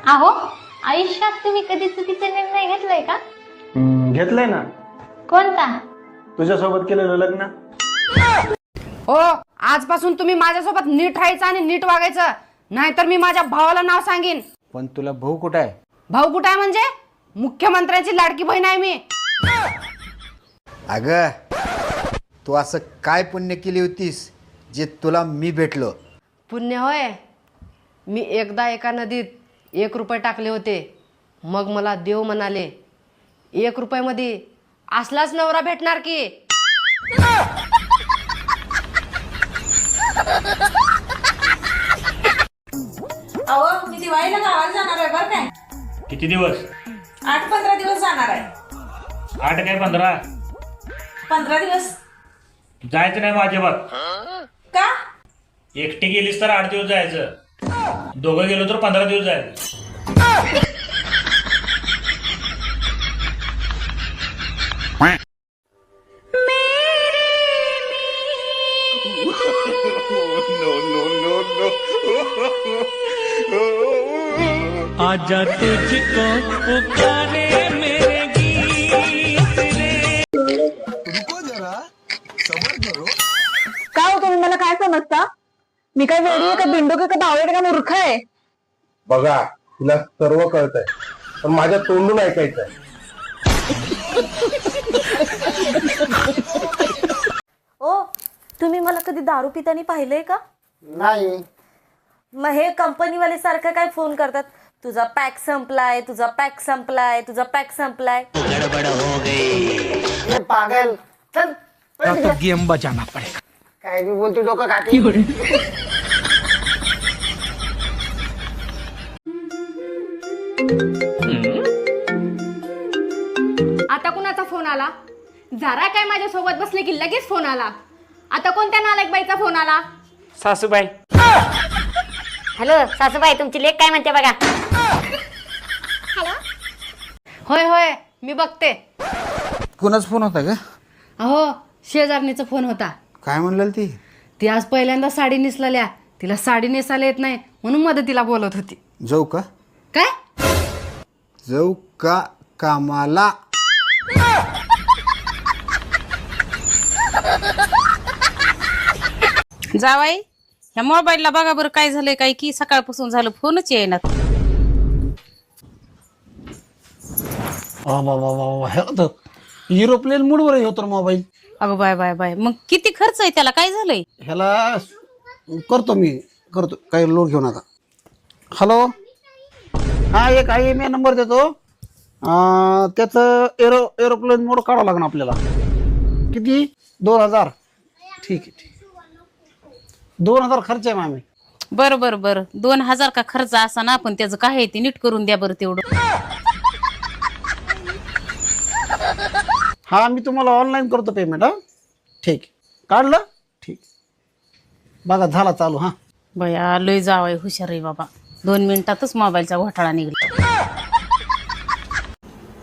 अहो, आयुष्यात तुम्ही कधी चुकीचा निर्णय घेतलाय का? घेतलंय ना. कोणता? तुझ्यासोबत केलेलं लग्न. हो, आजपासून तुम्ही माझ्यासोबत नीट राहायचं आणि नीट वागायचं, नाहीतर मी माझ्या भावाला नाव सांगेन. पण तुला भाऊ कुठं आहे? भाऊ कुठं आहे म्हणजे? मुख्यमंत्र्यांची लाडकी बहीण आहे मी. अगं, तू असं काय पुण्य केली होतीस जे तुला मी भेटलो? पुण्य होय. मी एकदा एका नदीत 1 रुपये टाकले होते. मग मला देव म्हणाले, 1 रुपयामध्ये असलाच नवरा भेटणार की. अहो, मी दिवाळीला गावाला जाणार आहे बरं काय. किती दिवस? 8-15 दिवस जाणार आहे. 8 काय 15? 15 दिवस. जायचं नाही माझ्या बात. का? एकटी गेलीस तर 8 दिवस जायचं, दोघं गेलो तर 15 दिवस जायचं. आजा तुझको पुकारे मेरे गीत रे. काय हो तुम्ही मला काय समजता? मी काय वेडी आहे का, बिंडोक आहे का, बावळट का, मूर्ख आहे? बघा, तुला सर्व कळतंय, पण माझ्या तोंडून ऐकायचंय. ओ, तुम्ही मला कधी दारू पितानी पाहिलंय का? नाही. मग हे कंपनीवाले सारखं काय फोन करतात, तुझा पॅक संपलाय, तुझा पॅक संपलाय, तुझा पॅक संपलाय. पागल, चल. तो गेम बजाना पड़ेगा. काय मी बोलतो, डोकं खाते. आता कुणाचा फोन आला? जरा काय माझ्यासोबत बसले की लगेच फोन आला. आता कोणत्या नालायक बाईचा फोन आला? सासूबाई. हॅलो सासूबाई, तुमची लेक काय म्हणते बघा. होय होय, मी बघते. कुणाच फोन होता का? अहो, शेजारणीचा फोन होता. काय म्हणलं ती? ती आज पहिल्यांदा साडी नेसलेल्या. तिला साडी नेसायला येत नाही म्हणून मदतीला बोलत होती. जाऊ का? काय? जाऊ का कामाला? जावाई, ह्या मोबाईलला बघा बरं काय झालंय, काय की सकाळपासून झालं फोनच येईनात. एरोप्लेन मूडवर होतो मोबाईल. अगं बाय बाय बाय, मग किती खर्च आहे त्याला? काय झालंय? ह्याला करतो काही लोड घेऊ नका. हॅलो, हा एक IMEI नंबर देतो. त्याचं एरोप्लेन मोड काढावं लागणार आपल्याला. किती? 2000. ठीक आहे, ठीक. 2000 खर्च आहे मामी. बरं बरं बरं, 2000 का खर्च असा ना, पण त्याचं काय आहे ते नीट करून द्या बरं तेवढं. हा, मी तुम्हाला ऑनलाईन करतो पेमेंट. हा, ठीक. काढलं? ठीक. बघा, झाला चालू. हा बया, लय जावाई हुशार आहे बाबा. 2 मिनिटातच मोबाईलचा घोटाळा निघला.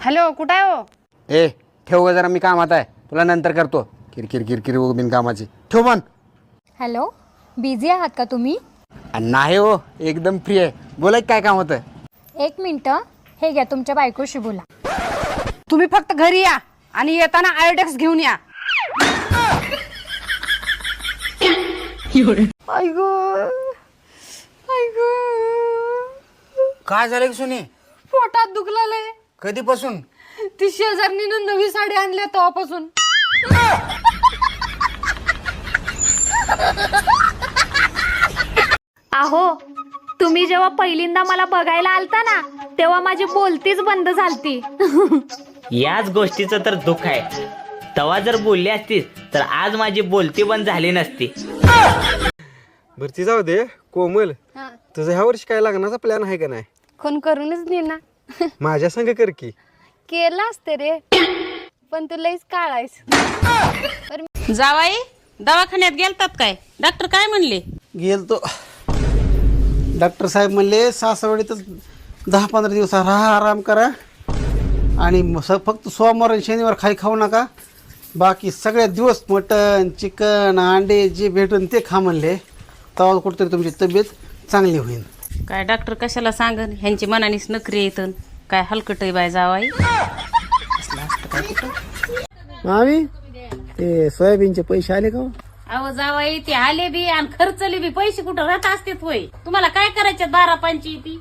हॅलो, कुठं आहे हो? ए, ठेव ग जरा, मी कामात आहे, तुला नंतर करतो. किरकिर किरकिर बिन कामाची. ठेव मन. हॅलो, बिझी आहात का तुम्ही? नाही हो, एकदम फ्री आहे. बोला काय काम होतं? 1 मिनिट, हे घ्या, तुमच्या बायकोशी बोला. तुम्ही फक्त घरी या आणि येताना आयोडेक्स घेऊन या. काय झालं सुनी? पोटात दुखलाय. कधीपासून? ती शेजारणीनं नवी साडी आणली तेव्हापासून. अहो, तुम्ही जेव्हा पहिल्यांदा मला बघायला आलता ना, तेव्हा माझी बोलतीच बंद झालती. याच गोष्टीचं तर दुःख आहे. तेव्हा जर बोलली असतीस तर आज माझी बोलती बंद झाली नसती. भरती जाऊ दे. कोमल, तुझं ह्या वर्षी काय लग्नाचा प्लॅन आहे का नाही? कोण करूनच दे ना. माझ्या संग कर की. केलं असते रे, पण तू लईच काळायस. जावाई, दवाखान्यात गेलतात काय? डॉक्टर काय म्हणले? गेलतो. डॉक्टर साहेब म्हणले सासवडीतच 10-15 दिवस राहा, आराम करा आणि फक्त सोमवार आणि शनिवार खाऊ नका. बाकी सगळ्या दिवस मटन, चिकन, अंडे जे भेटून ते खा म्हणले. तेव्हा कुठेतरी तुमची तब्येत चांगली होईल. काय डॉक्टर कशाला सांगन ह्यांची मनानीच नखरी येतं काय हलकटही बाय जावाई. मामी ते सोयाबीनचे पैसे आले का? अहो जावाई ते आले बी आणि खर्चले बी पैसे कुठं राहत असते होय. तुम्हाला काय करायचे 12-5 ती.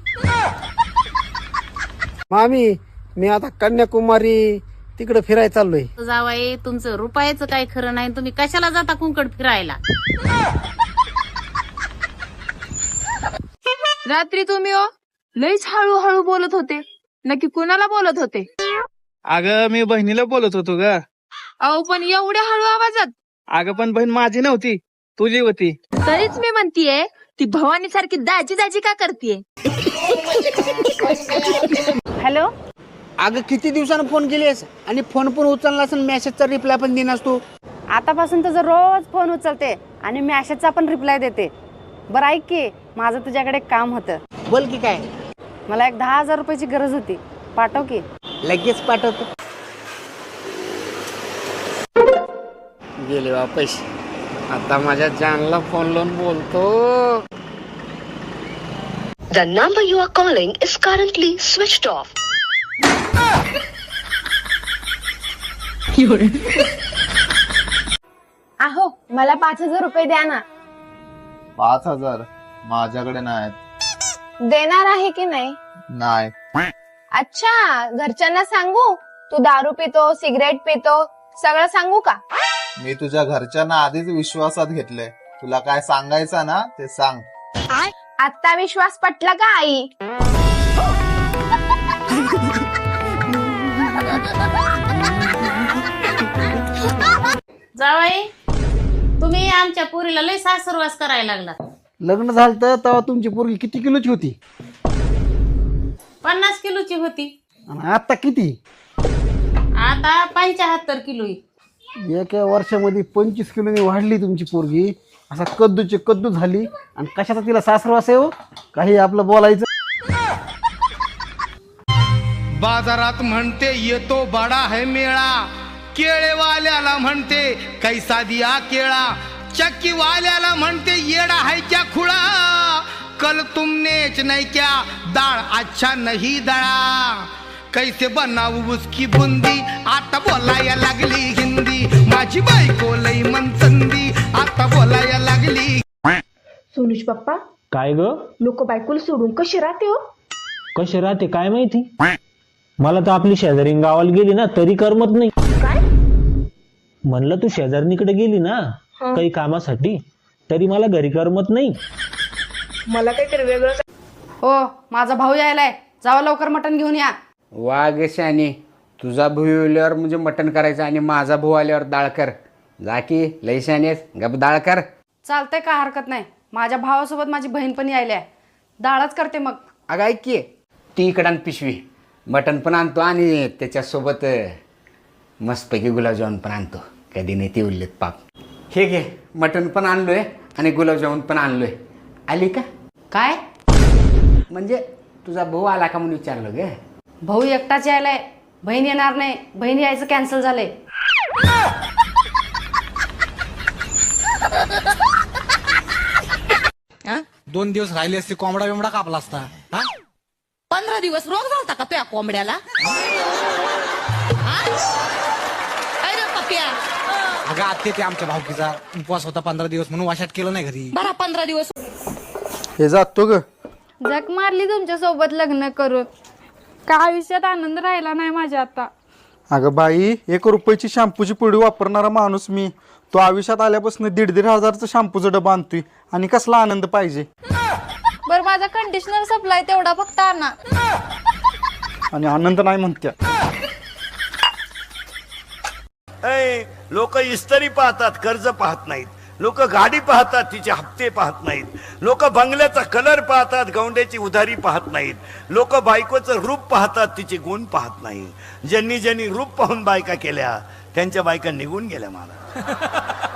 मामी मी आता कन्याकुमारी तिकडे फिरायला चाललोय. जावाई तुमचं रुपयाचं काय खरं नाही. तुम्ही कशाला जाता कुंकड फिरायला. रात्री तुम्ही लईच हळूहळू बोलत होते. नक्की कुणाला बोलत होते? अगं मी बहिणीला बोलत होतो ग. अहो पण एवढ्या हळू आवाजात? अगं पण बहीण माझी नव्हती, तुझी होती. तरीच मी म्हणतीये ती भवानी सारखी दाजी दाजी का करतीये? हॅलो, अगं किती दिवसानं फोन केलीस आणि फोन पण उचललास आणि मेसेजचा रिप्लाय पण देणार तू. आतापासून तुझं रोज फोन उचलते आणि मेसेजचा पण रिप्लाय देते. बरं ऐक की, माझं तुझ्याकडे एक काम होतं. बोल की काय? मला एक 10,000 रुपयाची गरज होती. पाठव की. लगेच पाठवतो. गेले बा पैसे. आता माझ्या जानला फोन लावून बोलतो. The number you are calling is currently switched off. अहो मला 5,000 रुपये द्या ना. 5,000 माझ्याकडे नाहीत. देणार आहे की नाही? नाही. अच्छा, घरच्यांना सांगू तू दारू पितो, सिगरेट पितो, सगळं सांगू का? मी तुझ्या घरच्यांना आधीच विश्वासात घेतलंय. तुला काय सांगायचं ना ते सांग. आता विश्वास पटला का आई? जावाई तुम्ही आमच्या पोरीला लय सासरवास करायला लागला. लग्न झालं तर तेव्हा तुमची पोरगी किती किलोची होती? 50 किलोची होती. आणि आता किती? आता 75 किलो. एका वर्षामध्ये 25 किलोनी वाढली तुमची पोरगी. असा कद्दूची कद्दू झाली. आणि कशाचा तिला सासरवास आहे हो? काही आपलं बोलायचं. बाजारात म्हणते येतो बडा है मेळा, केळेवाल्याला म्हणते कैसा दिया केळा, चक्की वाल्याला म्हणते येडा है क्या खुळा, कल तुमनेच नहीं क्या दाळ अच्छा नहीं दळा, कैसे बनाऊ उसकी बुंदी, आता बोलाया लागली हिंदी, माझी बायको लई मनचंदी, आता बोलाया लागली. सोनुष पप्पा, काय ग लोक बायकोला सोडून कशी राहते हो? कसे राहते काय माहिती. मला तर आपली शेजारी गावाला गेली ना तरी करमत नाही. काय म्हणलं तू शेजारणीकडे गेली ना काही कामासाठी तरी मला घरी करमत नाही. मला काहीतरी वेगळं. हो, माझा भाऊ यायलाय. जावा लवकर मटण घेऊन या. वाघ शाने, तुझा भाऊ आल्यावर म्हणजे मटण करायचं आणि माझा भाऊ आल्यावर डाळ कर. जा की लई शानेस, गप डाळ कर. चालतंय, काय हरकत नाही. माझ्या भावासोबत माझी बहीण पण यायलाय. डाळच करते मग. अगं ऐक की, ती इकडं पिशवी मटण पण आणतो आणि त्याच्यासोबत मस्तपैकी गुलाबजामुन पण आणतो. कधी नाही ते उरलेत पाप. हे घे, मटण पण आणलोय आणि गुलाबजामुन पण आणलोय. आली का? काय म्हणजे तुझा भाऊ आला का म्हणून विचारलं ग. भाऊ एकटाच यायलाय, बहीण येणार नाही. बहीण यायचं कॅन्सल झालंय. दोन दिवस राहिले असते कोंबडा बिमडा कापला असता. 15 दिवस रोग झालता का त्या कोंबड्याला? अरे पप्या, अगं आत्ते ते आमच्या भावकीचा उपवास होता 15 दिवस म्हणून वाशात केलं नाही घरी. बरा 15 दिवस. हे जातो ग. जग मारली तुमच्या सोबत लग्न करून. का आयुष्यात आनंद राहिला नाही माझ्या आता. अगं बाई, 1 रुपयाची शॅम्पूची पुडी वापरणारा माणूस मी. तो आयुष्यात आल्यापासून 1,500 हजारचं शॅम्पूचं डबा आणतोय आणि कसला आनंद पाहिजे. बर माझा कंडिशनर सप्लाय तेवढा फक्त आणा. आणि आनंद नाही म्हणत्या. लोक इस्त्री पाहतात, कर्ज पाहत नाहीत. लोक गाडी पाहतात, तिचे हप्ते पाहत नाहीत. लोक बंगल्याचा कलर पाहतात, गौंड्याची उधारी पाहत नाहीत. लोक बायकोचं रूप पाहतात, तिचे गुण पाहत नाही. ज्यांनी ज्यांनी रूप पाहून बायका केल्या त्यांच्या बायका निघून गेल्या मला.